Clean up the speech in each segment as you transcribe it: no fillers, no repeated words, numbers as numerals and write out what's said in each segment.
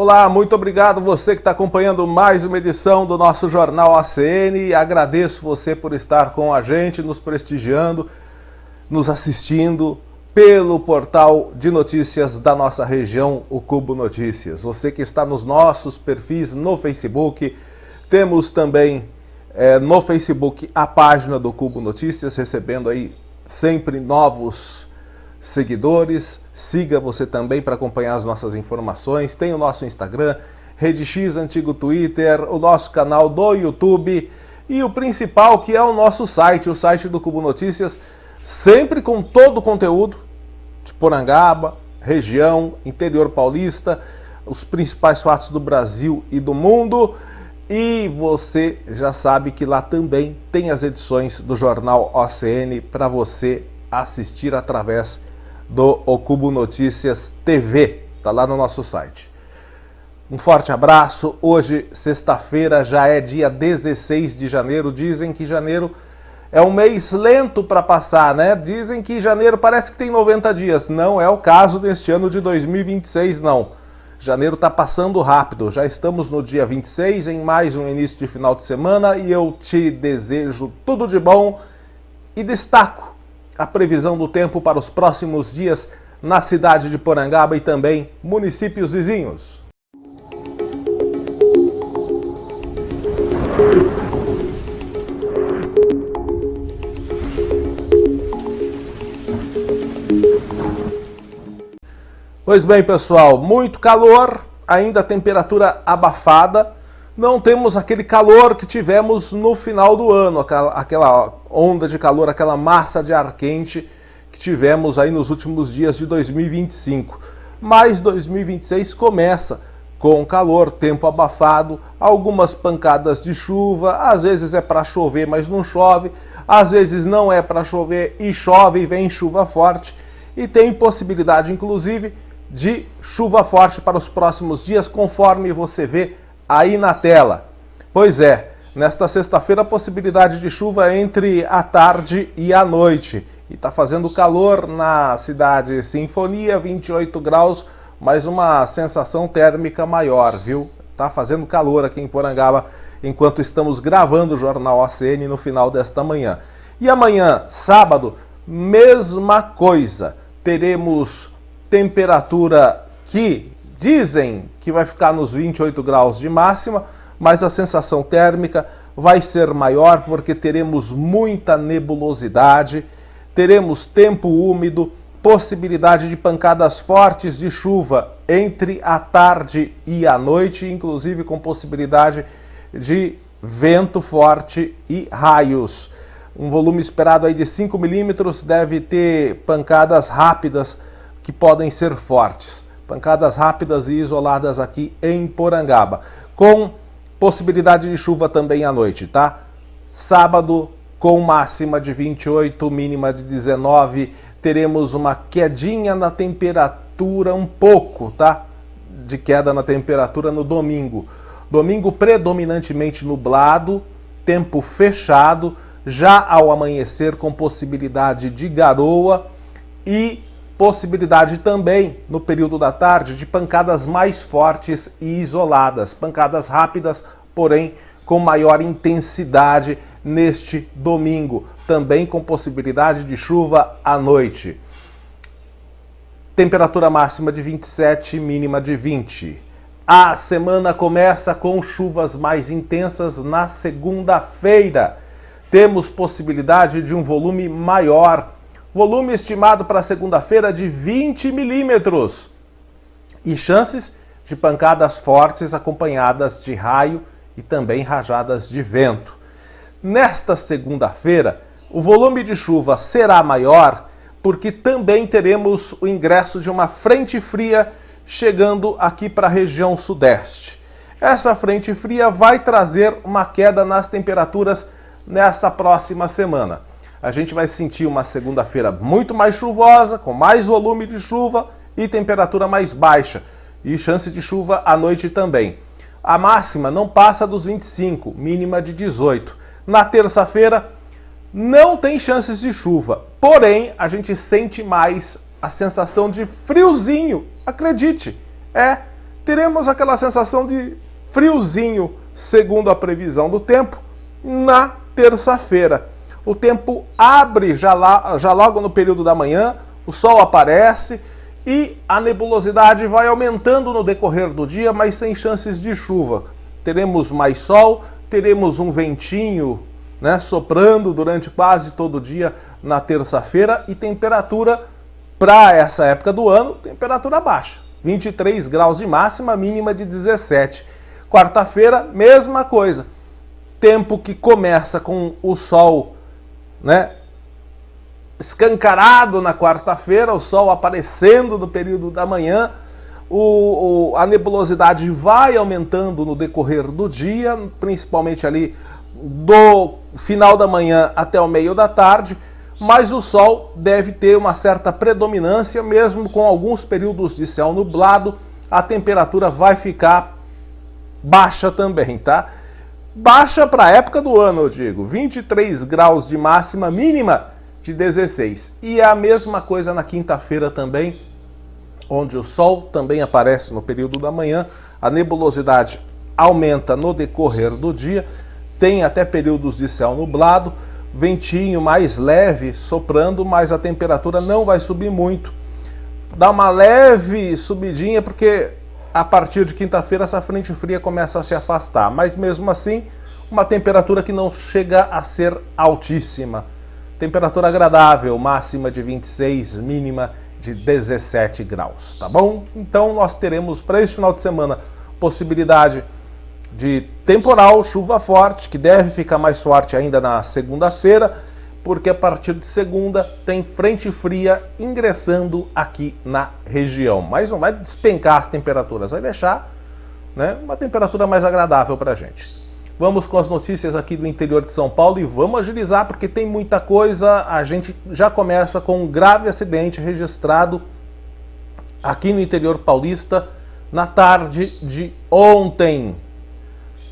Olá, muito obrigado você que está acompanhando mais uma edição do nosso Jornal ACN. Agradeço você por estar com a gente, nos prestigiando, nos assistindo pelo portal de notícias da nossa região, o Cubo Notícias. Você que está nos nossos perfis no Facebook, temos também no Facebook a página do Cubo Notícias, recebendo aí sempre novos seguidores. Siga você também para acompanhar as nossas informações. Tem o nosso Instagram, Rede X, antigo Twitter, o nosso canal do YouTube e o principal, que é o nosso site, o site do Cubo Notícias, sempre com todo o conteúdo de Porangaba, região, interior paulista, os principais fatos do Brasil e do mundo. E você já sabe que lá também tem as edições do Jornal ACN para você assistir através do Cubo Notícias TV, tá lá no nosso site. Um forte abraço. Hoje, sexta-feira, já é dia 16 de janeiro. Dizem que janeiro é um mês lento para passar, né? Dizem que janeiro parece que tem 90 dias. Não é o caso deste ano de 2026, não. Janeiro está passando rápido. Já estamos no dia 26, em mais um início de final de semana, e eu te desejo tudo de bom e destaco a previsão do tempo para os próximos dias na cidade de Porangaba e também municípios vizinhos. Pois bem, pessoal, muito calor, ainda temperatura abafada. Não temos aquele calor que tivemos no final do ano, aquela onda de calor, aquela massa de ar quente que tivemos aí nos últimos dias de 2025. Mas 2026 começa com calor, tempo abafado, algumas pancadas de chuva, às vezes é para chover, mas não chove, às vezes não é para chover e chove e vem chuva forte, e tem possibilidade, inclusive, de chuva forte para os próximos dias, conforme você vê aí na tela. Pois é, nesta sexta-feira a possibilidade de chuva entre a tarde e a noite. E está fazendo calor na cidade Sinfonia, 28 graus, mas uma sensação térmica maior, viu? Está fazendo calor aqui em Porangaba enquanto estamos gravando o Jornal ACN no final desta manhã. E amanhã, sábado, mesma coisa. Teremos temperatura que dizem que vai ficar nos 28 graus de máxima, mas a sensação térmica vai ser maior porque teremos muita nebulosidade, teremos tempo úmido, possibilidade de pancadas fortes de chuva entre a tarde e a noite, inclusive com possibilidade de vento forte e raios. Um volume esperado aí de 5 milímetros, deve ter pancadas rápidas que podem ser fortes. Pancadas rápidas e isoladas aqui em Porangaba, com possibilidade de chuva também à noite, tá? Sábado, com máxima de 28, mínima de 19, teremos uma quedinha na temperatura, um pouco, tá? De queda na temperatura no domingo. Domingo predominantemente nublado, tempo fechado, já ao amanhecer com possibilidade de garoa e possibilidade também, no período da tarde, de pancadas mais fortes e isoladas. Pancadas rápidas, porém, com maior intensidade neste domingo. Também com possibilidade de chuva à noite. Temperatura máxima de 27, mínima de 20. A semana começa com chuvas mais intensas na segunda-feira. Temos possibilidade de um volume maior. Volume estimado para segunda-feira de 20 milímetros. E chances de pancadas fortes acompanhadas de raio e também rajadas de vento. Nesta segunda-feira, o volume de chuva será maior porque também teremos o ingresso de uma frente fria chegando aqui para a região sudeste. Essa frente fria vai trazer uma queda nas temperaturas nessa próxima semana. A gente vai sentir uma segunda-feira muito mais chuvosa, com mais volume de chuva e temperatura mais baixa. E chance de chuva à noite também. A máxima não passa dos 25, mínima de 18. Na terça-feira não tem chances de chuva, porém a gente sente mais a sensação de friozinho, acredite. teremos aquela sensação de friozinho, segundo a previsão do tempo, na terça-feira. O tempo abre já logo no período da manhã, o sol aparece e a nebulosidade vai aumentando no decorrer do dia, mas sem chances de chuva. Teremos mais sol, teremos um ventinho, né, soprando durante quase todo o dia na terça-feira e temperatura para essa época do ano, temperatura baixa. 23 graus de máxima, mínima de 17. Quarta-feira, mesma coisa. Tempo que começa com o sol, né, escancarado na quarta-feira, o sol aparecendo no período da manhã, a nebulosidade vai aumentando no decorrer do dia, principalmente ali do final da manhã até o meio da tarde, mas o sol deve ter uma certa predominância, mesmo com alguns períodos de céu nublado, a temperatura vai ficar baixa também, tá? Baixa para a época do ano, eu digo, 23 graus de máxima, mínima de 16. E é a mesma coisa na quinta-feira também, onde o sol também aparece no período da manhã, a nebulosidade aumenta no decorrer do dia, tem até períodos de céu nublado, ventinho mais leve soprando, mas a temperatura não vai subir muito. Dá uma leve subidinha porque a partir de quinta-feira essa frente fria começa a se afastar, mas mesmo assim uma temperatura que não chega a ser altíssima. Temperatura agradável, máxima de 26, mínima de 17 graus, tá bom? Então nós teremos para este final de semana possibilidade de temporal, chuva forte, que deve ficar mais forte ainda na segunda-feira, porque a partir de segunda tem frente fria ingressando aqui na região. Mas não vai despencar as temperaturas, vai deixar, né, uma temperatura mais agradável para a gente. Vamos com as notícias aqui do interior de São Paulo e vamos agilizar porque tem muita coisa. A gente já começa com um grave acidente registrado aqui no interior paulista na tarde de ontem.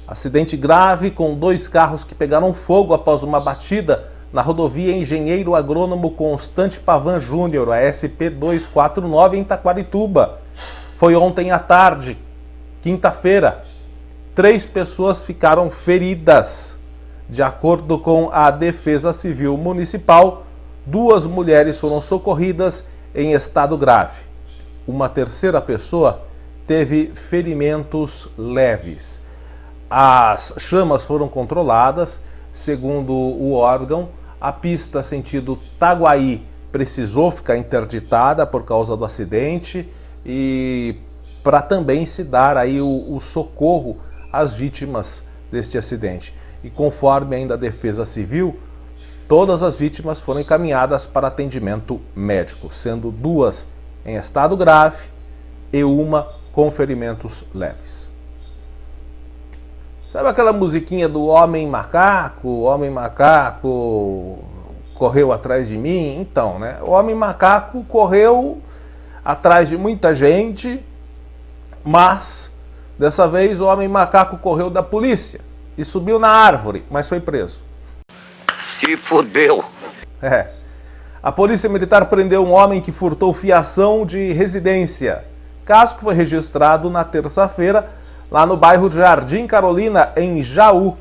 Acidente grave com 2 carros que pegaram fogo após uma batida na rodovia Engenheiro Agrônomo Constante Pavan Júnior, a SP-249 em Taquarituba. Foi ontem à tarde, quinta-feira. 3 pessoas ficaram feridas. De acordo com a Defesa Civil Municipal, 2 mulheres foram socorridas em estado grave. Uma terceira pessoa teve ferimentos leves. As chamas foram controladas, segundo o órgão. A pista sentido Taguaí precisou ficar interditada por causa do acidente e para também se dar aí o socorro às vítimas deste acidente. E conforme ainda a Defesa Civil, todas as vítimas foram encaminhadas para atendimento médico, sendo 2 em estado grave e uma com ferimentos leves. Sabe aquela musiquinha do Homem Macaco? O Homem Macaco correu atrás de mim? Então, né? O Homem Macaco correu atrás de muita gente, mas dessa vez o Homem Macaco correu da polícia e subiu na árvore, mas foi preso. Se fudeu! É. A Polícia Militar prendeu um homem que furtou fiação de residência. Caso que foi registrado na terça-feira, lá no bairro Jardim Carolina, em Jaú.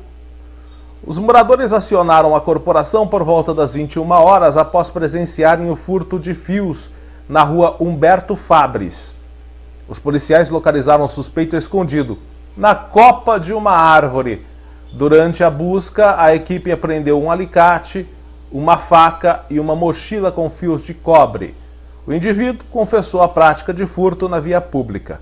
Os moradores acionaram a corporação por volta das 21 horas após presenciarem o furto de fios na rua Humberto Fabres. Os policiais localizaram o suspeito escondido na copa de uma árvore. Durante a busca, a equipe apreendeu um alicate, uma faca e uma mochila com fios de cobre. O indivíduo confessou a prática de furto na via pública.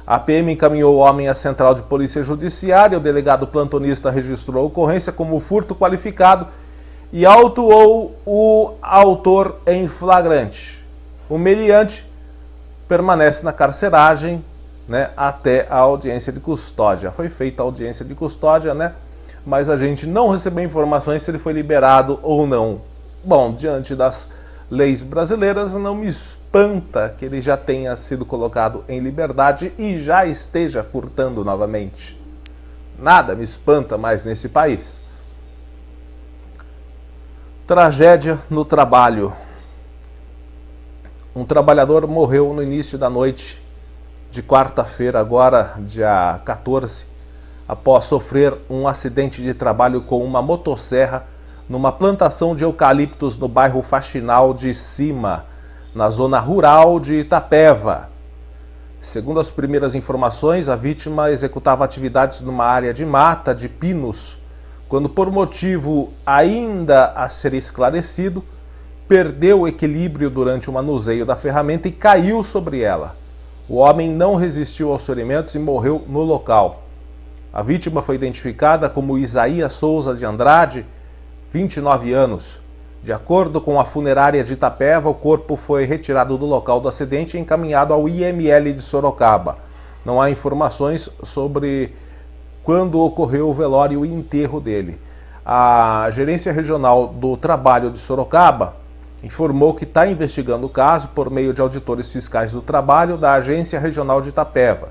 A PM encaminhou o homem à Central de Polícia Judiciária, o delegado plantonista registrou a ocorrência como furto qualificado e autuou o autor em flagrante. O meliante permanece na carceragem, né, até a audiência de custódia. Foi feita a audiência de custódia, né, mas a gente não recebeu informações se ele foi liberado ou não. Bom, diante das leis brasileiras, não me espanta que ele já tenha sido colocado em liberdade e já esteja furtando novamente. Nada me espanta mais nesse país. Tragédia no trabalho. Um trabalhador morreu no início da noite de quarta-feira, agora dia 14, após sofrer um acidente de trabalho com uma motosserra numa plantação de eucaliptos no bairro Faxinal de Cima, na zona rural de Itapeva. Segundo as primeiras informações, a vítima executava atividades numa área de mata de pinos, quando, por motivo ainda a ser esclarecido, perdeu o equilíbrio durante o manuseio da ferramenta e caiu sobre ela. O homem não resistiu aos ferimentos e morreu no local. A vítima foi identificada como Isaías Souza de Andrade, 29 anos. De acordo com a funerária de Itapeva, o corpo foi retirado do local do acidente e encaminhado ao IML de Sorocaba. Não há informações sobre quando ocorreu o velório e o enterro dele. A Gerência Regional do Trabalho de Sorocaba informou que está investigando o caso por meio de auditores fiscais do trabalho da Agência Regional de Itapeva.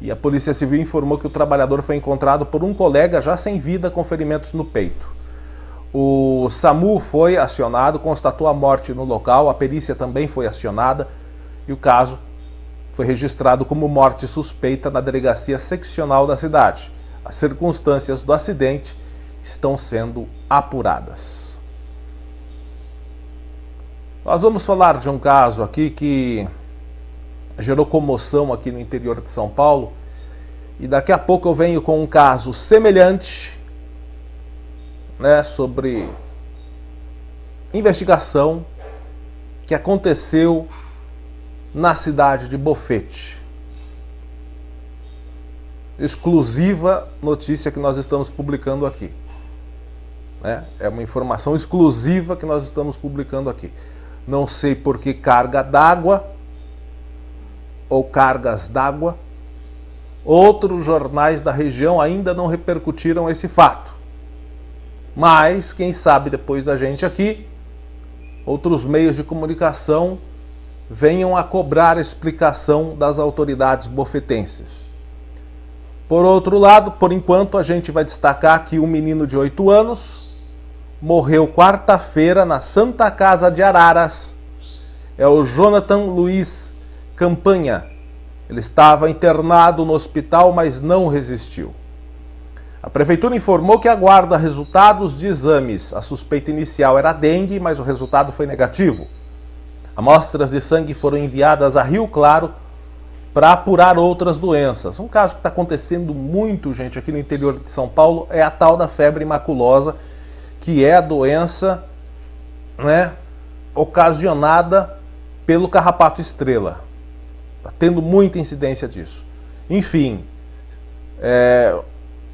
E a Polícia Civil informou que o trabalhador foi encontrado por um colega já sem vida com ferimentos no peito. O SAMU foi acionado, constatou a morte no local, a perícia também foi acionada e o caso foi registrado como morte suspeita na delegacia seccional da cidade. As circunstâncias do acidente estão sendo apuradas. Nós vamos falar de um caso aqui que gerou comoção aqui no interior de São Paulo e daqui a pouco eu venho com um caso semelhante, sobre investigação que aconteceu na cidade de Bofete. Exclusiva notícia que nós estamos publicando aqui. É uma informação exclusiva que nós estamos publicando aqui. Não sei por que carga d'água ou cargas d'água. Outros jornais da região ainda não repercutiram esse fato. Mas, quem sabe depois da gente aqui, outros meios de comunicação venham a cobrar explicação das autoridades bofetenses. Por outro lado, por enquanto, a gente vai destacar que um menino de 8 anos morreu quarta-feira na Santa Casa de Araras. É o Jonathan Luiz Campanha. Ele estava internado no hospital, mas não resistiu. A prefeitura informou que aguarda resultados de exames. A suspeita inicial era dengue, mas o resultado foi negativo. Amostras de sangue foram enviadas a Rio Claro para apurar outras doenças. Um caso que está acontecendo muito, gente, aqui no interior de São Paulo é a tal da febre maculosa, que é a doença ocasionada pelo carrapato estrela. Está tendo muita incidência disso. Enfim,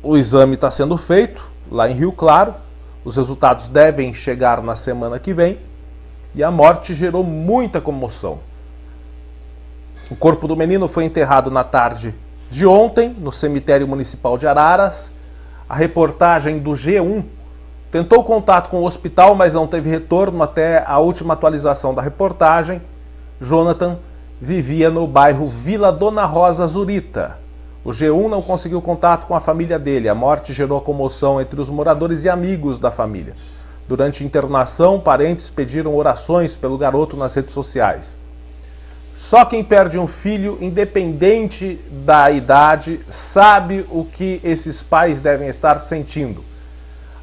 o exame está sendo feito lá em Rio Claro, os resultados devem chegar na semana que vem e a morte gerou muita comoção. O corpo do menino foi enterrado na tarde de ontem no cemitério municipal de Araras. A reportagem do G1 tentou contato com o hospital, mas não teve retorno até a última atualização da reportagem. Jonathan vivia no bairro Vila Dona Rosa Zurita. O G1 não conseguiu contato com a família dele. A morte gerou comoção entre os moradores e amigos da família. Durante a internação, parentes pediram orações pelo garoto nas redes sociais. Só quem perde um filho, independente da idade, sabe o que esses pais devem estar sentindo.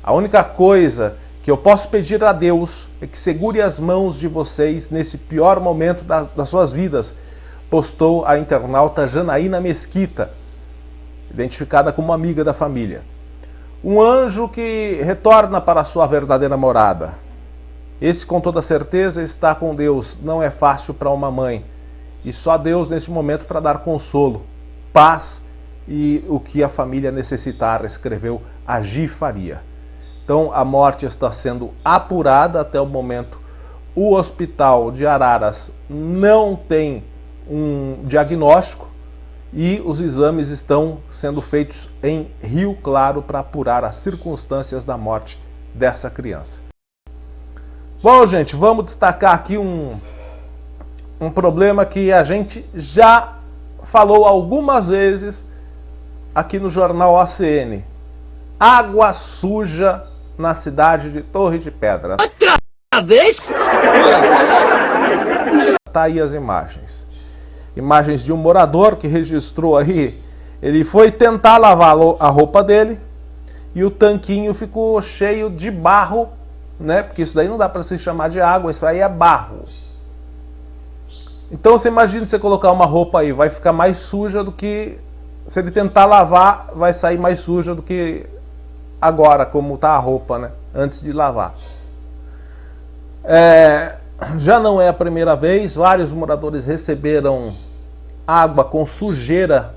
A única coisa que eu posso pedir a Deus é que segure as mãos de vocês nesse pior momento das suas vidas, postou a internauta Janaína Mesquita, identificada como amiga da família. Um anjo que retorna para a sua verdadeira morada. Esse, com toda certeza, está com Deus. Não é fácil para uma mãe. E só Deus nesse momento para dar consolo, paz e o que a família necessitar, escreveu Agi Faria. Então a morte está sendo apurada até o momento. O hospital de Araras não tem um diagnóstico e os exames estão sendo feitos em Rio Claro para apurar as circunstâncias da morte dessa criança. Bom, gente, vamos destacar aqui um problema que a gente já falou algumas vezes aqui no jornal ACN. Água suja na cidade de Torre de Pedras. Outra vez? Tá aí as imagens. imagens de um morador que registrou aí. Ele foi tentar lavar a roupa dele e o tanquinho ficou cheio de barro, né? Porque isso daí não dá para se chamar de água, isso aí é barro. Então você imagina você colocar uma roupa aí, vai ficar mais suja do que... Se ele tentar lavar, vai sair mais suja do que agora, como está a roupa, né? Antes de lavar. Já não é a primeira vez, vários moradores receberam água com sujeira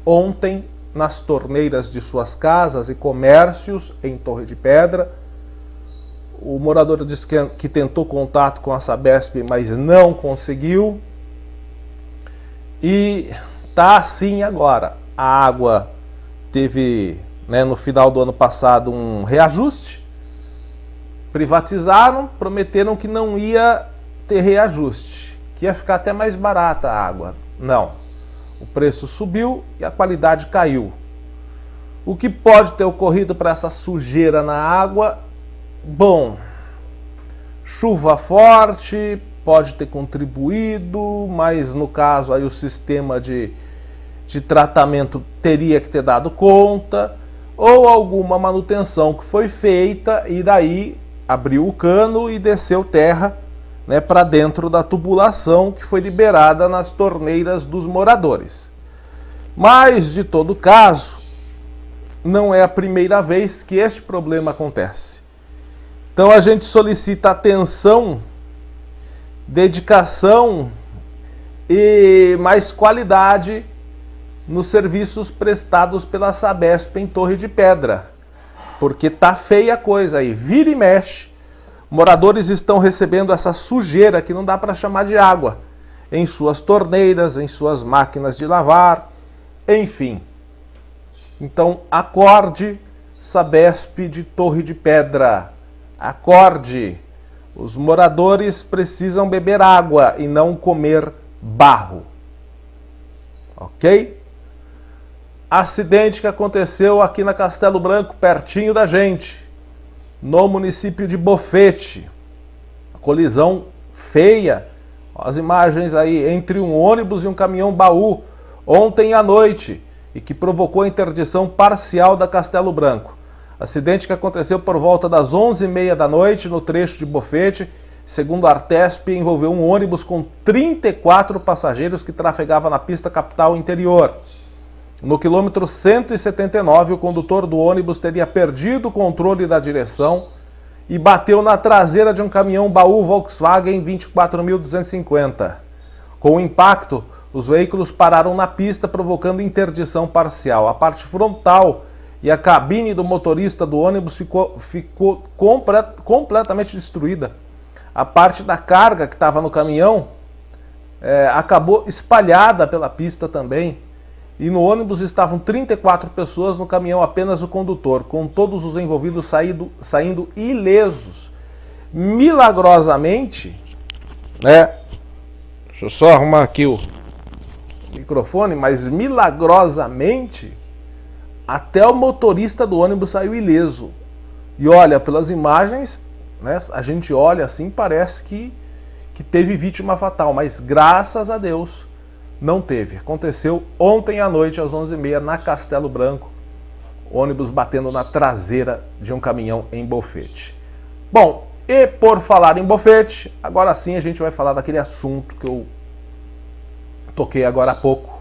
ontem nas torneiras de suas casas e comércios em Torre de Pedra. O morador disse que tentou contato com a Sabesp, mas não conseguiu. E tá assim agora. A água teve, né, no final do ano passado, um reajuste. Privatizaram, prometeram que não ia ter reajuste, que ia ficar até mais barata a água. Não. O preço subiu e a qualidade caiu. O que pode ter ocorrido para essa sujeira na água? Bom, chuva forte pode ter contribuído, mas no caso aí o sistema de tratamento teria que ter dado conta, ou alguma manutenção que foi feita e daí abriu o cano e desceu terra, né, para dentro da tubulação que foi liberada nas torneiras dos moradores. Mas, de todo caso, não é a primeira vez que este problema acontece. Então a gente solicita atenção, dedicação e mais qualidade nos serviços prestados pela Sabesp em Torre de Pedra, porque tá feia a coisa aí, vira e mexe. Moradores estão recebendo essa sujeira que não dá para chamar de água em suas torneiras, em suas máquinas de lavar, enfim. Então acorde, Sabesp de Torre de Pedra, acorde. Os moradores precisam beber água e não comer barro. Ok? Acidente que aconteceu aqui na Castelo Branco, pertinho da gente, no município de Bofete. Colisão feia. As imagens aí entre um ônibus e um caminhão-baú ontem à noite e que provocou a interdição parcial da Castelo Branco. Acidente que aconteceu por volta das 11h30 da noite no trecho de Bofete. Segundo a Artesp, envolveu um ônibus com 34 passageiros que trafegava na pista capital interior. No quilômetro 179, o condutor do ônibus teria perdido o controle da direção e bateu na traseira de um caminhão-baú Volkswagen 24.250. Com o impacto, os veículos pararam na pista, provocando interdição parcial. A parte frontal e a cabine do motorista do ônibus ficou completamente destruída. A parte da carga que estava no caminhão acabou espalhada pela pista também. E no ônibus estavam 34 pessoas, no caminhão apenas o condutor, com todos os envolvidos saindo ilesos. Milagrosamente, né? Deixa eu só arrumar aqui o microfone, mas milagrosamente, até o motorista do ônibus saiu ileso. E olha, pelas imagens, né, a gente olha assim, parece que teve vítima fatal, mas graças a Deus não teve. Aconteceu ontem à noite, às 11h30, na Castelo Branco, ônibus batendo na traseira de um caminhão em Bofete. Bom, e por falar em Bofete, agora sim a gente vai falar daquele assunto que eu toquei agora há pouco,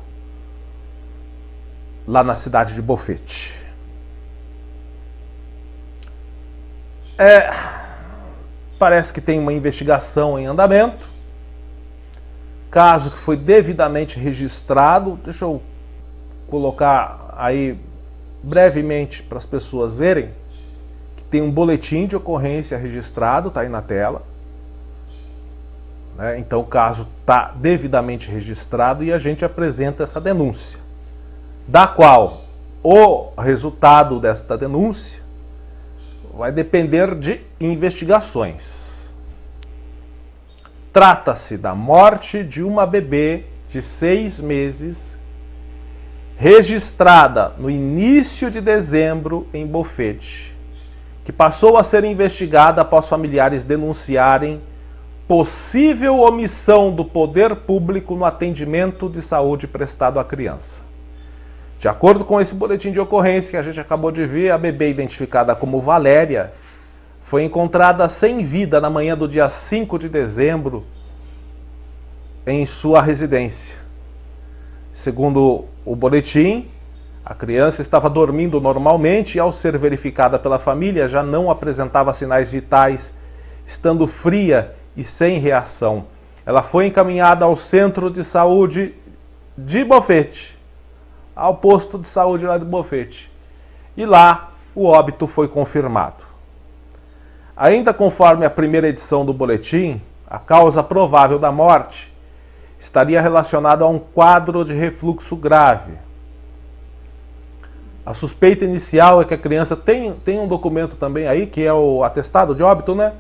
lá na cidade de Bofete. Parece que tem uma investigação em andamento, caso que foi devidamente registrado. Deixa eu colocar aí brevemente para as pessoas verem que tem um boletim de ocorrência registrado, está aí na tela, né? Então o caso está devidamente registrado e a gente apresenta essa denúncia, da qual o resultado desta denúncia vai depender de investigações. Trata-se da morte de uma bebê de 6 meses, registrada no início de dezembro em Bofete, que passou a ser investigada após familiares denunciarem possível omissão do poder público no atendimento de saúde prestado à criança. De acordo com esse boletim de ocorrência que a gente acabou de ver, a bebê identificada como Valéria foi encontrada sem vida na manhã do dia 5 de dezembro em sua residência. Segundo o boletim, a criança estava dormindo normalmente e, ao ser verificada pela família, já não apresentava sinais vitais, estando fria e sem reação. Ela foi encaminhada ao centro de saúde de Bofete, ao posto de saúde lá de Bofete. E lá o óbito foi confirmado. Ainda conforme a primeira edição do boletim, a causa provável da morte estaria relacionada a um quadro de refluxo grave. A suspeita inicial é que a criança tem um documento também aí, que é o atestado de óbito, né?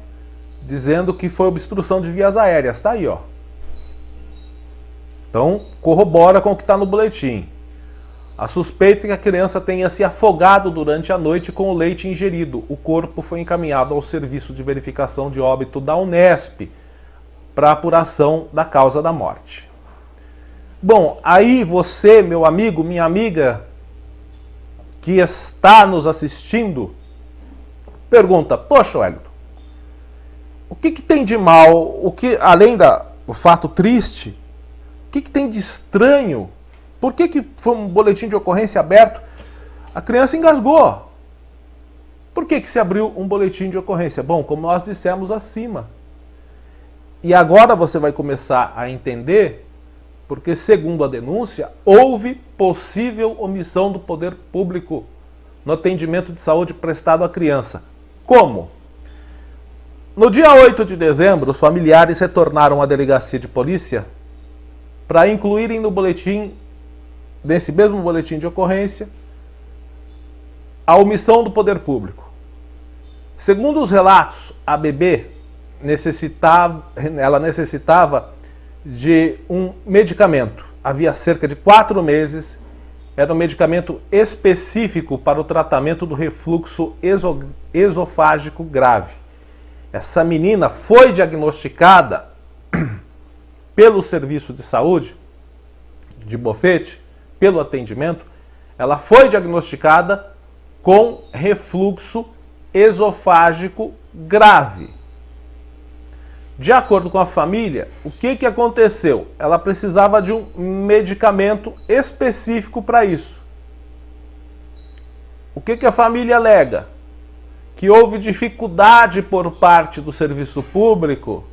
Dizendo que foi obstrução de vias aéreas. Está aí, ó. Então, corrobora com o que está no boletim. A suspeita é que a criança tenha se afogado durante a noite com o leite ingerido. O corpo foi encaminhado ao Serviço de Verificação de Óbito da Unesp para apuração da causa da morte. Bom, aí você, meu amigo, minha amiga, que está nos assistindo, pergunta: poxa, Wellington, o que tem de mal, além do fato triste, o que tem de estranho? Por que foi um boletim de ocorrência aberto? A criança engasgou. Por que se abriu um boletim de ocorrência? Bom, como nós dissemos acima. E agora você vai começar a entender porque, segundo a denúncia, houve possível omissão do poder público no atendimento de saúde prestado à criança. Como? No dia 8 de dezembro, os familiares retornaram à delegacia de polícia para incluírem no boletim, nesse mesmo boletim de ocorrência, a omissão do poder público. Segundo os relatos, a bebê necessitava de um medicamento. Havia cerca de 4 meses, era um medicamento específico para o tratamento do refluxo esofágico grave. Essa menina foi diagnosticada pelo serviço de saúde de Bofete, pelo atendimento, ela foi diagnosticada com refluxo esofágico grave. De acordo com a família, o que aconteceu? Ela precisava de um medicamento específico para isso. O que a família alega? Que houve dificuldade por parte do serviço público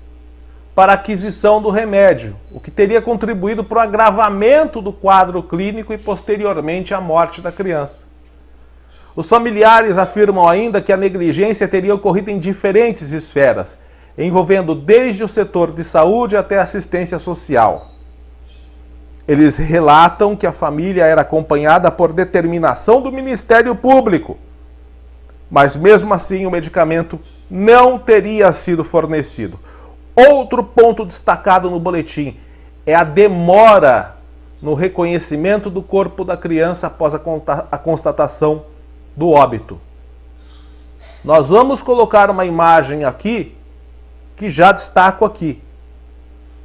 para a aquisição do remédio, o que teria contribuído para o agravamento do quadro clínico e posteriormente à morte da criança. Os familiares afirmam ainda que a negligência teria ocorrido em diferentes esferas, envolvendo desde o setor de saúde até a assistência social. Eles relatam que a família era acompanhada por determinação do Ministério Público, mas mesmo assim o medicamento não teria sido fornecido. Outro ponto destacado no boletim é a demora no reconhecimento do corpo da criança após a constatação do óbito. Nós vamos colocar uma imagem aqui que já destaco aqui.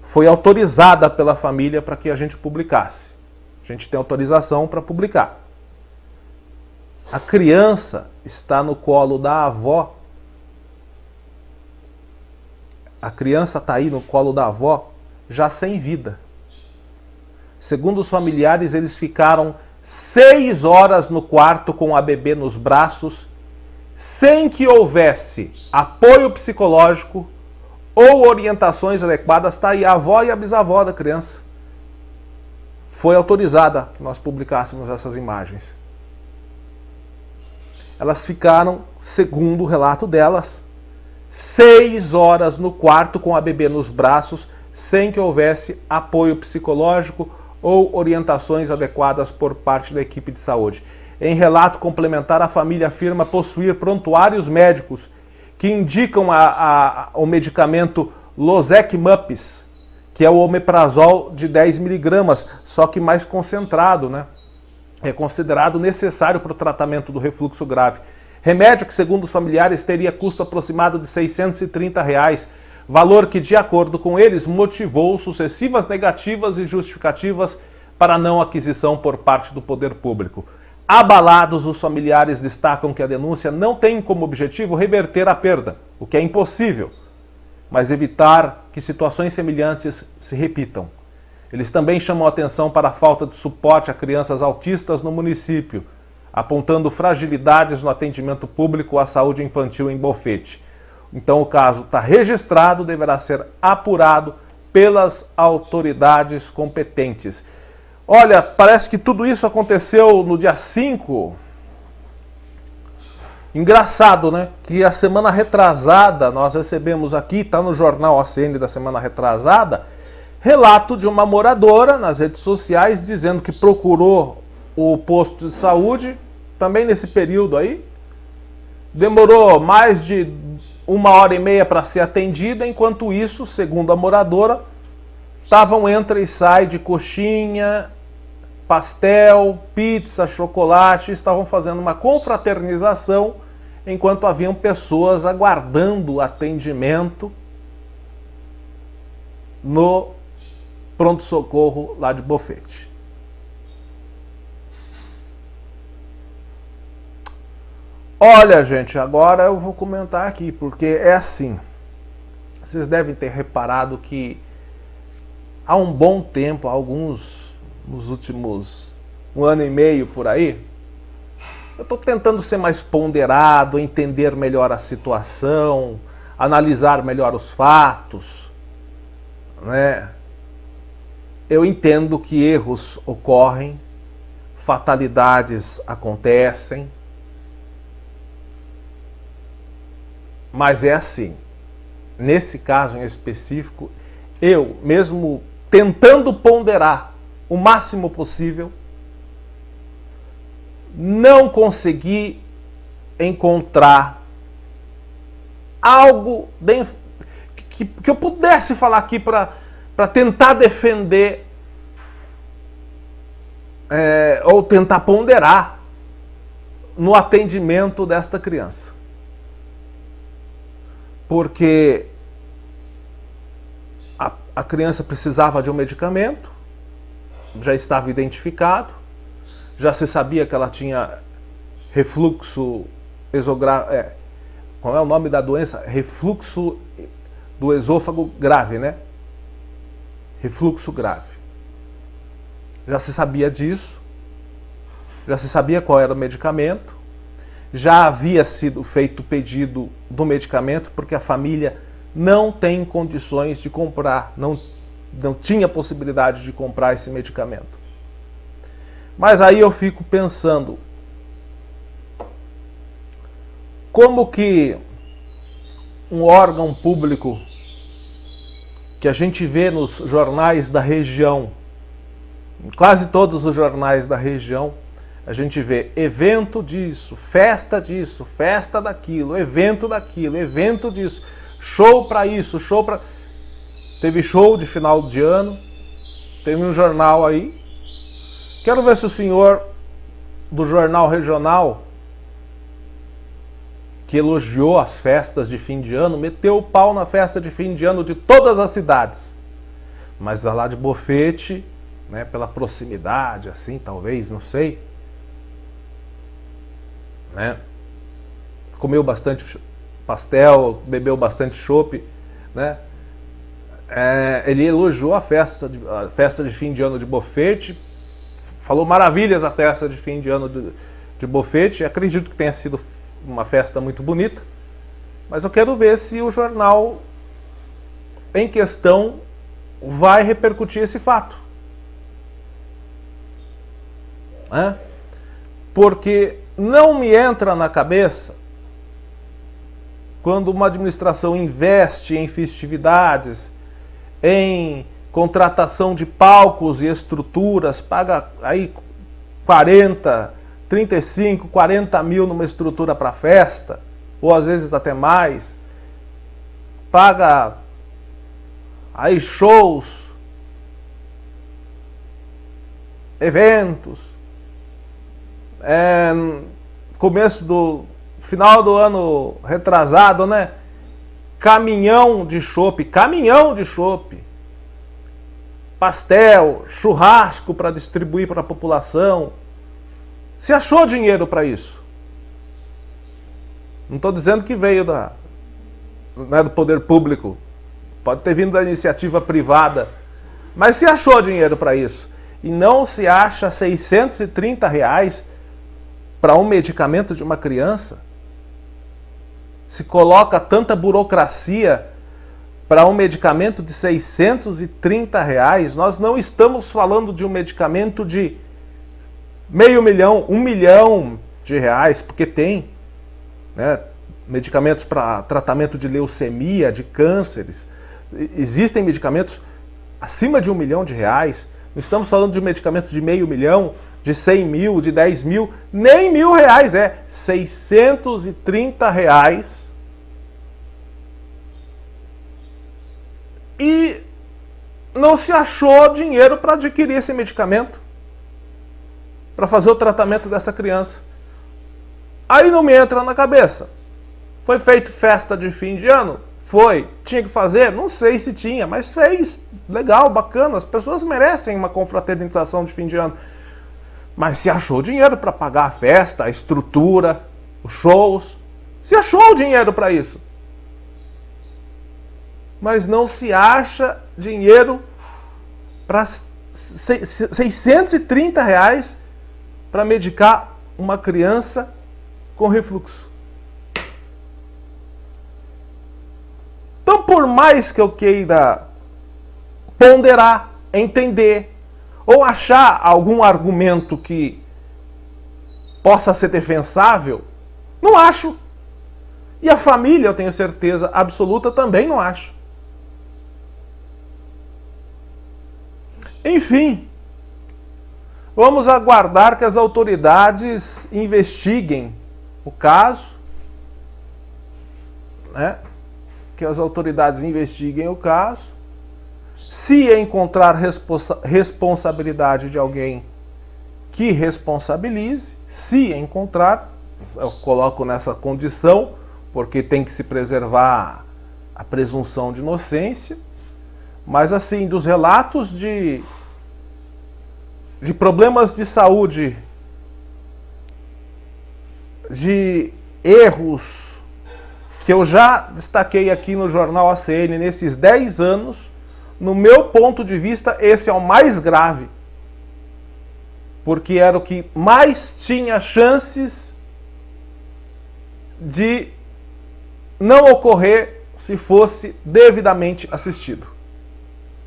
Foi autorizada pela família para que a gente publicasse. A gente tem autorização para publicar. A criança está no colo da avó. A criança está aí no colo da avó, já sem vida. Segundo os familiares, eles ficaram 6 horas no quarto com a bebê nos braços, sem que houvesse apoio psicológico ou orientações adequadas. Está aí a avó e a bisavó da criança. Foi autorizada que nós publicássemos essas imagens. Elas ficaram, segundo o relato delas, 6 horas no quarto com a bebê nos braços, sem que houvesse apoio psicológico ou orientações adequadas por parte da equipe de saúde. Em relato complementar, a família afirma possuir prontuários médicos que indicam o medicamento Losec Mupis, que é o omeprazol de 10 mg, só que mais concentrado, né? É considerado necessário para o tratamento do refluxo grave. Remédio que, segundo os familiares, teria custo aproximado de R$ 630, valor que, de acordo com eles, motivou sucessivas negativas e justificativas para a não aquisição por parte do poder público. Abalados, os familiares destacam que a denúncia não tem como objetivo reverter a perda, o que é impossível, mas evitar que situações semelhantes se repitam. Eles também chamam a atenção para a falta de suporte a crianças autistas no município, apontando fragilidades no atendimento público à saúde infantil em Bofete. Então o caso está registrado, deverá ser apurado pelas autoridades competentes. Olha, parece que tudo isso aconteceu no dia 5. Engraçado, né? Que a semana retrasada nós recebemos aqui, está no jornal ACN da semana retrasada, relato de uma moradora nas redes sociais dizendo que procurou o posto de saúde, também nesse período aí, demorou mais de 1h30 para ser atendida, enquanto isso, segundo a moradora, estavam entra e sai de coxinha, pastel, pizza, chocolate, estavam fazendo uma confraternização enquanto haviam pessoas aguardando atendimento no pronto-socorro lá de Bofete. Olha, gente, agora eu vou comentar aqui, porque é assim. Vocês devem ter reparado que há um bom tempo, nos últimos 1 ano e meio por aí, eu estou tentando ser mais ponderado, entender melhor a situação, analisar melhor os fatos, né? Eu entendo que erros ocorrem, fatalidades acontecem, mas é assim, nesse caso em específico, eu mesmo tentando ponderar o máximo possível, não consegui encontrar algo que eu pudesse falar aqui para tentar defender ou tentar ponderar no atendimento desta criança. Porque a criança precisava de um medicamento, já estava identificado, já se sabia que ela tinha refluxo esográfico. Qual é o nome da doença? Refluxo do esôfago grave, né? Refluxo grave. Já se sabia disso, já se sabia qual era o medicamento, já havia sido feito o pedido do medicamento, porque a família não tem condições de comprar, não tinha possibilidade de comprar esse medicamento. Mas aí eu fico pensando, como que um órgão público que a gente vê nos jornais da região, em quase todos os jornais da região, a gente vê evento disso, festa daquilo, evento daquilo, evento disso, show para isso, show para... Teve show de final de ano, teve um jornal aí. Quero ver se o senhor do jornal regional, que elogiou as festas de fim de ano, meteu o pau na festa de fim de ano de todas as cidades. Mas lá de Bofete, né, pela proximidade, assim, talvez, não sei, né, comeu bastante pastel, bebeu bastante chopp, né? Ele elogiou a festa de fim de ano de Bofete, falou maravilhas a festa de fim de ano de Bofete. Acredito que tenha sido uma festa muito bonita, mas eu quero ver se o jornal em questão vai repercutir esse fato, né? Porque não me entra na cabeça, quando uma administração investe em festividades, em contratação de palcos e estruturas, paga aí 40, 35, 40 mil numa estrutura para festa, ou às vezes até mais, paga aí shows, eventos, final do ano retrasado, né? caminhão de chopp, pastel, churrasco para distribuir para a população. Se achou dinheiro para isso. Não estou dizendo que veio do poder público, pode ter vindo da iniciativa privada, mas se achou dinheiro para isso. E não se acha R$630 para um medicamento de uma criança? Se coloca tanta burocracia para um medicamento de R$630, nós não estamos falando de um medicamento de R$500 mil, R$1 milhão, porque tem, né, medicamentos para tratamento de leucemia, de cânceres. Existem medicamentos acima de R$1 milhão. Não estamos falando de um medicamento de R$500 mil, de 100 mil, de 10 mil, nem R$1.000, é R$630. E não se achou dinheiro para adquirir esse medicamento, para fazer o tratamento dessa criança. Aí não me entra na cabeça. Foi feito festa de fim de ano? Foi. Tinha que fazer? Não sei se tinha, mas fez. Legal, bacana. As pessoas merecem uma confraternização de fim de ano. Mas se achou dinheiro para pagar a festa, a estrutura, os shows. Se achou dinheiro para isso. Mas não se acha dinheiro para R$630 para medicar uma criança com refluxo. Então, por mais que eu queira ponderar, entender, ou achar algum argumento que possa ser defensável, não acho. E a família, eu tenho certeza absoluta, também não acha. Enfim, vamos aguardar que as autoridades investiguem o caso, né? Que as autoridades investiguem o caso. Se encontrar responsabilidade de alguém, que responsabilize. Se encontrar, eu coloco nessa condição, porque tem que se preservar a presunção de inocência. Mas assim, dos relatos de problemas de saúde, de erros que eu já destaquei aqui no Jornal ACN nesses 10 anos, no meu ponto de vista, esse é o mais grave. Porque era o que mais tinha chances de não ocorrer se fosse devidamente assistido.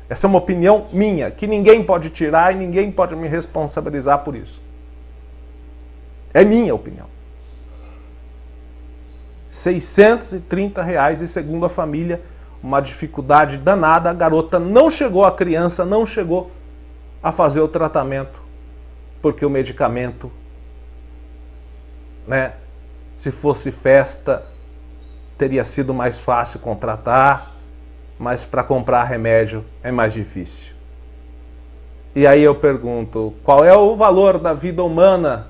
Essa é uma opinião minha, que ninguém pode tirar e ninguém pode me responsabilizar por isso. É minha opinião. R$630 e, segundo a família, uma dificuldade danada. A garota não chegou, a criança não chegou a fazer o tratamento, porque o medicamento, né, se fosse festa, teria sido mais fácil contratar, mas para comprar remédio é mais difícil. E aí eu pergunto, qual é o valor da vida humana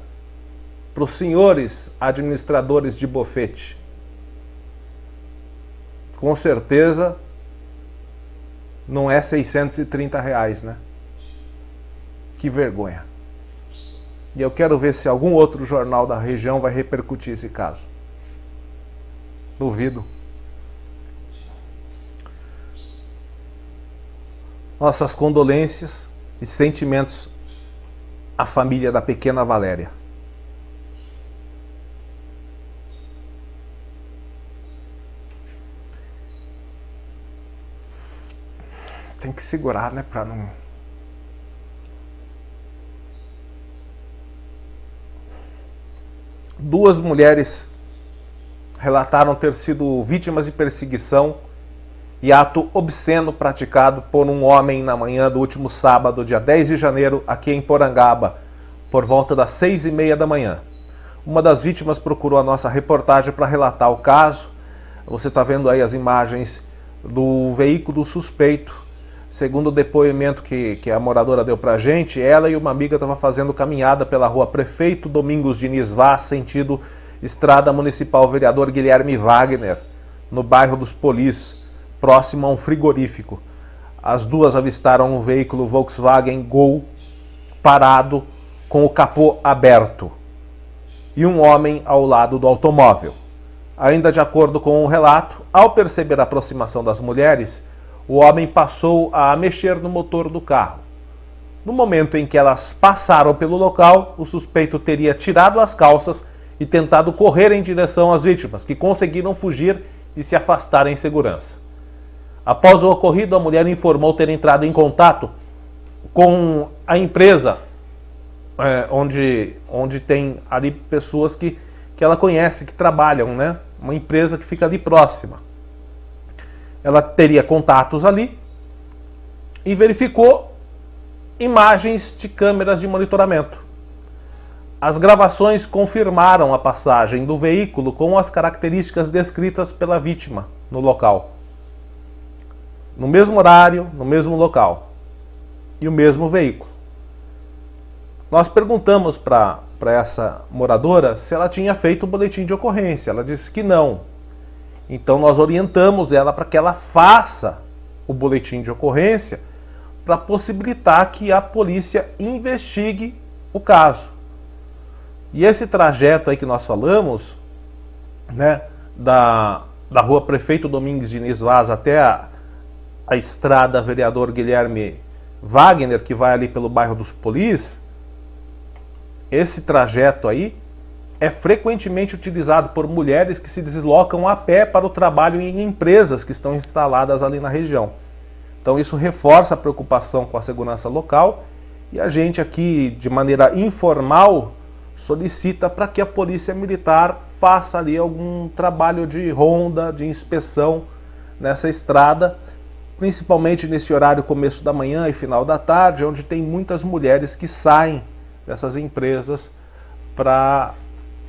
para os senhores administradores de bofete? Com certeza não é R$630, né? Que vergonha. E eu quero ver se algum outro jornal da região vai repercutir esse caso. Duvido. Nossas condolências e sentimentos à família da pequena Valéria. Tem que segurar, né, para não... Duas mulheres relataram ter sido vítimas de perseguição e ato obsceno praticado por um homem na manhã do último sábado, dia 10 de janeiro, aqui em Porangaba, por volta das 6h30 da manhã. Uma das vítimas procurou a nossa reportagem para relatar o caso. Você está vendo aí as imagens do veículo suspeito. Segundo o depoimento que a moradora deu para a gente, ela e uma amiga estavam fazendo caminhada pela rua Prefeito Domingos Diniz Vaz, sentido Estrada Municipal Vereador Guilherme Wagner, no bairro dos Polis, próximo a um frigorífico. As duas avistaram um veículo Volkswagen Gol parado com o capô aberto e um homem ao lado do automóvel. Ainda de acordo com o relato, ao perceber a aproximação das mulheres, o homem passou a mexer no motor do carro. No momento em que elas passaram pelo local, o suspeito teria tirado as calças e tentado correr em direção às vítimas, que conseguiram fugir e se afastar em segurança. Após o ocorrido, a mulher informou ter entrado em contato com a empresa onde tem ali pessoas que ela conhece, que trabalham, né? Uma empresa que fica ali próxima. Ela teria contatos ali e verificou imagens de câmeras de monitoramento. As gravações confirmaram a passagem do veículo com as características descritas pela vítima no local. No mesmo horário, no mesmo local. E o mesmo veículo. Nós perguntamos para essa moradora se ela tinha feito o boletim de ocorrência. Ela disse que não. Então nós orientamos ela para que ela faça o boletim de ocorrência para possibilitar que a polícia investigue o caso. E esse trajeto aí que nós falamos, né, da rua Prefeito Domingos Diniz Vaz até a estrada Vereador Guilherme Wagner, que vai ali pelo bairro dos Polis, esse trajeto aí é frequentemente utilizado por mulheres que se deslocam a pé para o trabalho em empresas que estão instaladas ali na região. Então isso reforça a preocupação com a segurança local e a gente aqui, de maneira informal, solicita para que a Polícia Militar faça ali algum trabalho de ronda, de inspeção nessa estrada, principalmente nesse horário começo da manhã e final da tarde, onde tem muitas mulheres que saem dessas empresas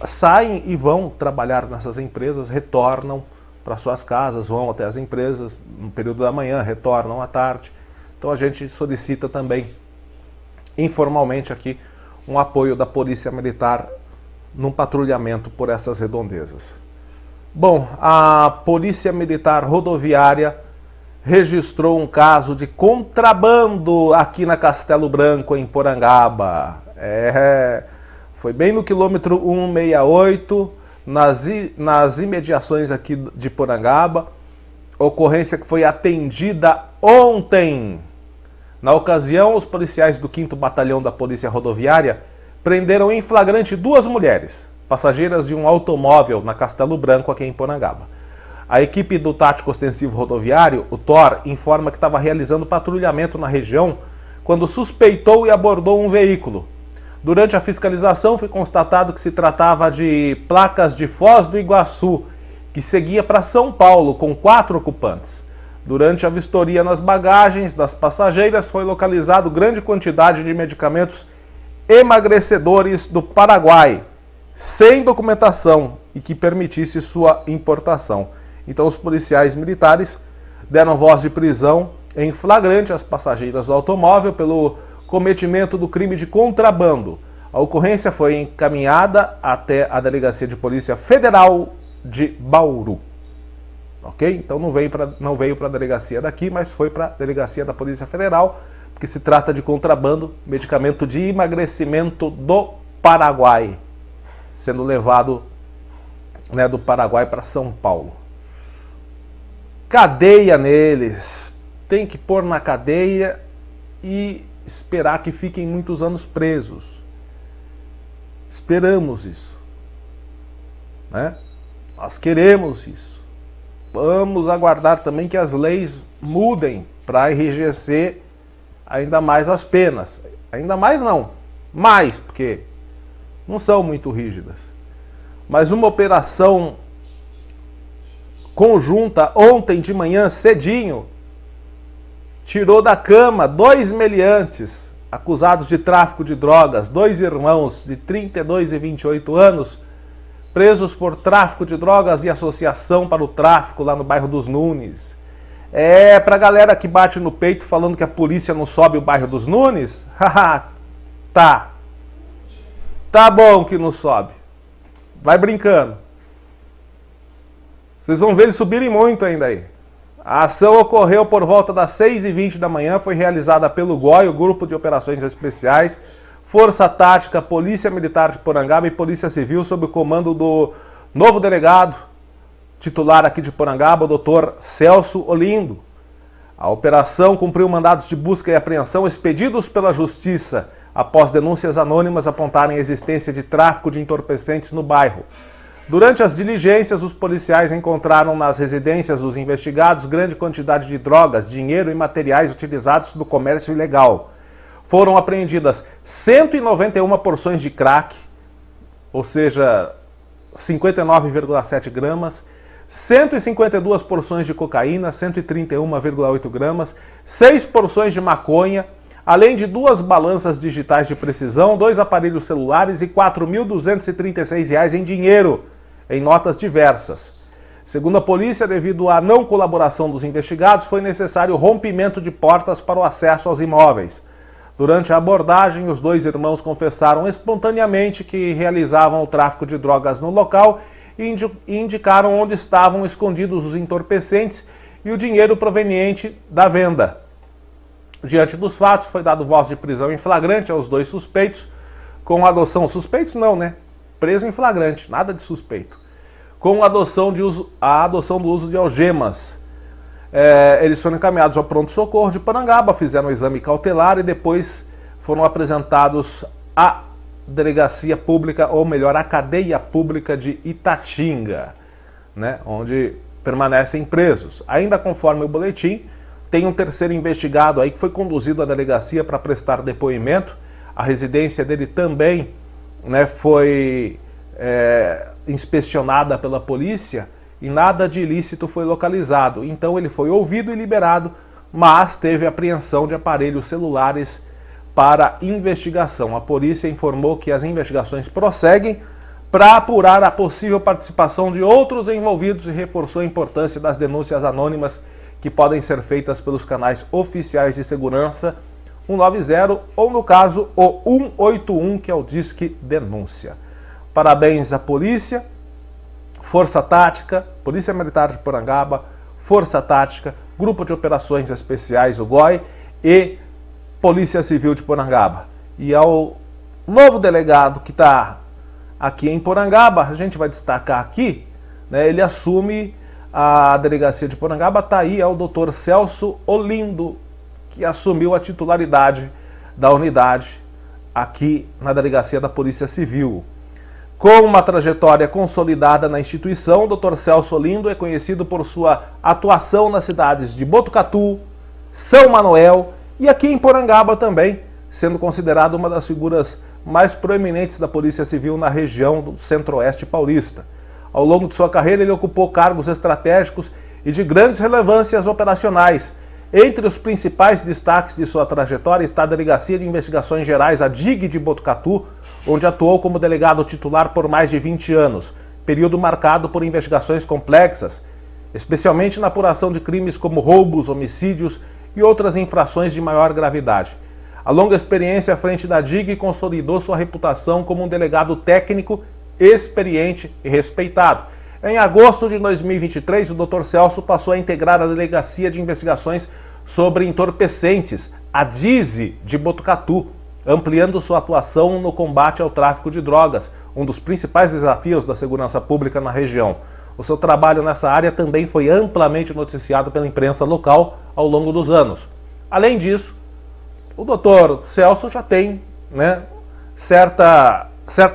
saem e vão trabalhar nessas empresas, retornam para suas casas, vão até as empresas no período da manhã, retornam à tarde. Então a gente solicita também, informalmente aqui, um apoio da Polícia Militar num patrulhamento por essas redondezas. Bom, a Polícia Militar Rodoviária registrou um caso de contrabando aqui na Castelo Branco, em Porangaba. Foi bem no quilômetro 168, nas imediações aqui de Porangaba. Ocorrência que foi atendida ontem. Na ocasião, os policiais do 5º Batalhão da Polícia Rodoviária prenderam em flagrante 2 mulheres, passageiras de um automóvel na Castelo Branco, aqui em Porangaba. A equipe do Tático Ostensivo Rodoviário, o TOR, informa que estava realizando patrulhamento na região quando suspeitou e abordou um veículo. Durante a fiscalização foi constatado que se tratava de placas de Foz do Iguaçu, que seguia para São Paulo com 4 ocupantes. Durante a vistoria nas bagagens das passageiras foi localizado grande quantidade de medicamentos emagrecedores do Paraguai, sem documentação e que permitisse sua importação. Então os policiais militares deram voz de prisão em flagrante às passageiras do automóvel pelo cometimento do crime de contrabando. A ocorrência foi encaminhada até a Delegacia de Polícia Federal de Bauru. Ok? Então não veio para a delegacia daqui, mas foi para a Delegacia da Polícia Federal, porque se trata de contrabando, medicamento de emagrecimento do Paraguai, sendo levado, né, do Paraguai para São Paulo. Cadeia neles, tem que pôr na cadeia e esperar que fiquem muitos anos presos. Esperamos isso, né? Nós queremos isso. Vamos aguardar também que as leis mudem para enrijecer ainda mais as penas. Ainda mais não, mais, porque não são muito rígidas. Mas uma operação conjunta ontem de manhã, cedinho, tirou da cama 2 meliantes acusados de tráfico de drogas, 2 irmãos de 32 e 28 anos, presos por tráfico de drogas e associação para o tráfico lá no bairro dos Nunes. Pra galera que bate no peito falando que a polícia não sobe o bairro dos Nunes, tá bom que não sobe, vai brincando. Vocês vão ver eles subirem muito ainda aí. A ação ocorreu por volta das 6h20 da manhã, foi realizada pelo GOI, o Grupo de Operações Especiais, Força Tática, Polícia Militar de Porangaba e Polícia Civil, sob o comando do novo delegado titular aqui de Porangaba, o Dr. Celso Olindo. A operação cumpriu mandados de busca e apreensão expedidos pela Justiça após denúncias anônimas apontarem a existência de tráfico de entorpecentes no bairro. Durante as diligências, os policiais encontraram nas residências dos investigados grande quantidade de drogas, dinheiro e materiais utilizados no comércio ilegal. Foram apreendidas 191 porções de crack, ou seja, 59,7 gramas, 152 porções de cocaína, 131,8 gramas, 6 porções de maconha, além de 2 balanças digitais de precisão, 2 aparelhos celulares e R$ 4.236 em dinheiro, em notas diversas. Segundo a polícia, devido à não colaboração dos investigados, foi necessário rompimento de portas para o acesso aos imóveis. Durante a abordagem, os 2 irmãos confessaram espontaneamente que realizavam o tráfico de drogas no local e indicaram onde estavam escondidos os entorpecentes e o dinheiro proveniente da venda. Diante dos fatos, foi dado voz de prisão em flagrante aos 2 suspeitos, com adoção... Suspeitos não, né? Preso em flagrante, nada de suspeito. Com a adoção do uso de algemas. Eles foram encaminhados ao pronto-socorro de Porangaba, fizeram um exame cautelar e depois foram apresentados à delegacia pública, ou melhor, à cadeia pública de Itatinga, né, onde permanecem presos. Ainda conforme o boletim, tem um terceiro investigado aí que foi conduzido à delegacia para prestar depoimento. A residência dele também, né, foi inspecionada pela polícia e nada de ilícito foi localizado. Então ele foi ouvido e liberado, mas teve apreensão de aparelhos celulares para investigação. A polícia informou que as investigações prosseguem para apurar a possível participação de outros envolvidos e reforçou a importância das denúncias anônimas que podem ser feitas pelos canais oficiais de segurança 190 ou, no caso, o 181, que é o Disque Denúncia. Parabéns à polícia, Força Tática, Polícia Militar de Porangaba, Força Tática, Grupo de Operações Especiais, o GOI, e Polícia Civil de Porangaba. E ao novo delegado que está aqui em Porangaba, a gente vai destacar aqui, né, ele assume a delegacia de Porangaba, está aí, é o Dr. Celso Olindo, que assumiu a titularidade da unidade aqui na delegacia da Polícia Civil. Com uma trajetória consolidada na instituição, o Dr. Celso Olindo é conhecido por sua atuação nas cidades de Botucatu, São Manuel e aqui em Porangaba também, sendo considerado uma das figuras mais proeminentes da Polícia Civil na região do Centro-Oeste paulista. Ao longo de sua carreira, ele ocupou cargos estratégicos e de grandes relevâncias operacionais. Entre os principais destaques de sua trajetória está a Delegacia de Investigações Gerais, a DIG de Botucatu, onde atuou como delegado titular por mais de 20 anos, período marcado por investigações complexas, especialmente na apuração de crimes como roubos, homicídios e outras infrações de maior gravidade. A longa experiência à frente da DIG consolidou sua reputação como um delegado técnico, experiente e respeitado. Em agosto de 2023, o Dr. Celso passou a integrar a Delegacia de Investigações sobre Entorpecentes, a DISE de Botucatu, ampliando sua atuação no combate ao tráfico de drogas, um dos principais desafios da segurança pública na região. O seu trabalho nessa área também foi amplamente noticiado pela imprensa local ao longo dos anos. Além disso, o Dr. Celso já tem, né, certo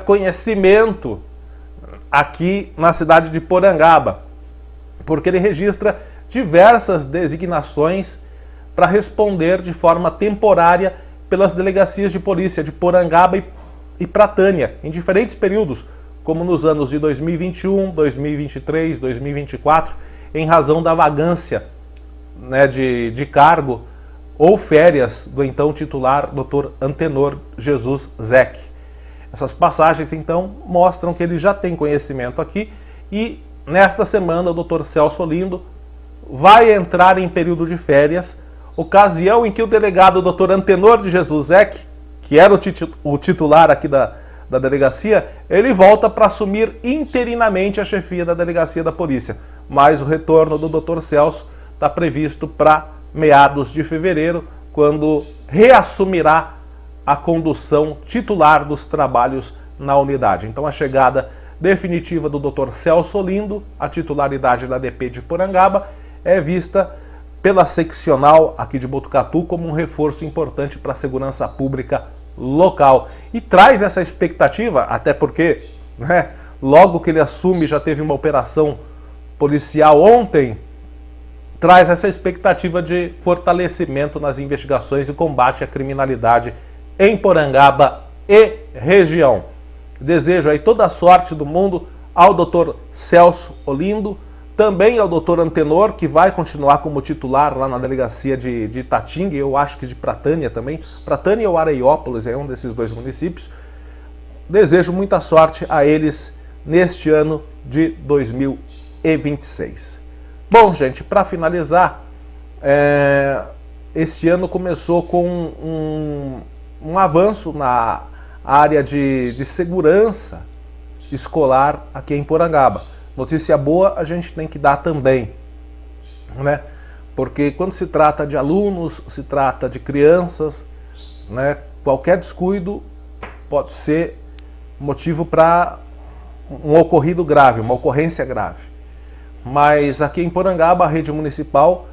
conhecimento aqui na cidade de Porangaba, porque ele registra diversas designações para responder de forma temporária pelas delegacias de polícia de Porangaba e Pratânia, em diferentes períodos, como nos anos de 2021, 2023, 2024, em razão da vagância, né, de cargo ou férias do então titular Dr. Antenor Jesus Zec. Essas passagens, então, mostram que ele já tem conhecimento aqui e, nesta semana, o Dr. Celso Olindo vai entrar em período de férias, ocasião em que o delegado Dr. Antenor de Jesus Zec, que era o titular aqui da da delegacia, ele volta para assumir interinamente a chefia da delegacia da polícia. Mas o retorno do Dr. Celso está previsto para meados de fevereiro, quando reassumirá a condução titular dos trabalhos na unidade. Então a chegada definitiva do Dr. Celso Olindo, a titularidade da DP de Porangaba, é vista pela seccional aqui de Botucatu como um reforço importante para a segurança pública local. E traz essa expectativa, até porque, né, logo que ele assume, já teve uma operação policial ontem, traz essa expectativa de fortalecimento nas investigações e combate à criminalidade em Porangaba e região. Desejo aí toda a sorte do mundo ao Dr. Celso Olindo, também ao Dr. Antenor, que vai continuar como titular lá na delegacia de Itatinga, eu acho que de Pratânia também. Pratânia ou Areiópolis é um desses dois municípios. Desejo muita sorte a eles neste ano de 2026. Bom, gente, para finalizar, este ano começou com um avanço na área de segurança escolar aqui em Porangaba. Notícia boa a gente tem que dar também, né? Porque quando se trata de alunos, se trata de crianças, né, qualquer descuido pode ser motivo para um ocorrido grave, uma ocorrência grave. Mas aqui em Porangaba, a rede municipal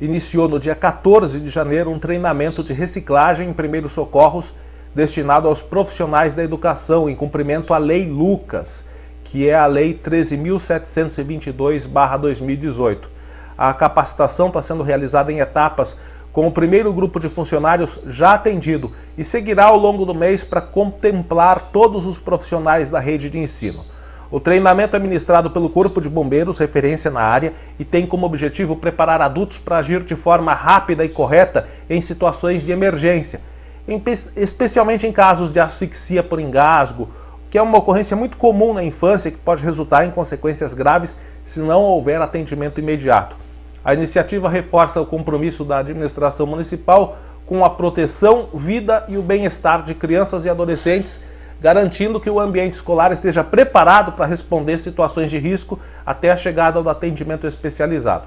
iniciou no dia 14 de janeiro um treinamento de reciclagem em primeiros socorros destinado aos profissionais da educação, em cumprimento à Lei Lucas, que é a Lei 13.722/2018. A capacitação está sendo realizada em etapas, com o primeiro grupo de funcionários já atendido e seguirá ao longo do mês para contemplar todos os profissionais da rede de ensino. O treinamento é ministrado pelo Corpo de Bombeiros, referência na área, e tem como objetivo preparar adultos para agir de forma rápida e correta em situações de emergência, especialmente em casos de asfixia por engasgo, que é uma ocorrência muito comum na infância que pode resultar em consequências graves se não houver atendimento imediato. A iniciativa reforça o compromisso da administração municipal com a proteção, vida e o bem-estar de crianças e adolescentes, garantindo que o ambiente escolar esteja preparado para responder situações de risco até a chegada do atendimento especializado.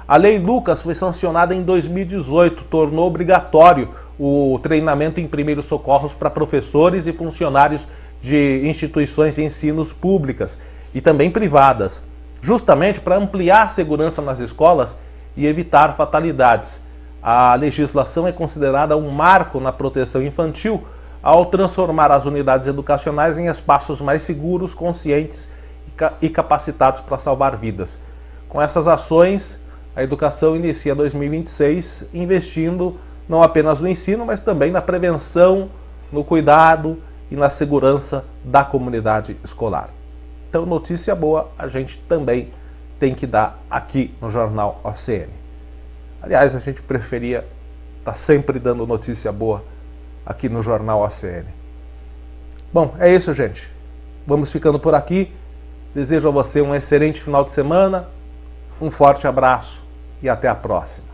A Lei Lucas foi sancionada em 2018, tornou obrigatório o treinamento em primeiros socorros para professores e funcionários de instituições de ensinos públicas e também privadas, justamente para ampliar a segurança nas escolas e evitar fatalidades. A legislação é considerada um marco na proteção infantil ao transformar as unidades educacionais em espaços mais seguros, conscientes e capacitados para salvar vidas. Com essas ações, a educação inicia 2026 investindo não apenas no ensino, mas também na prevenção, no cuidado e na segurança da comunidade escolar. Então, notícia boa a gente também tem que dar aqui no Jornal OCN. Aliás, a gente preferia estar sempre dando notícia boa aqui no Jornal OCN. Bom, é isso, gente. Vamos ficando por aqui. Desejo a você um excelente final de semana, um forte abraço e até a próxima.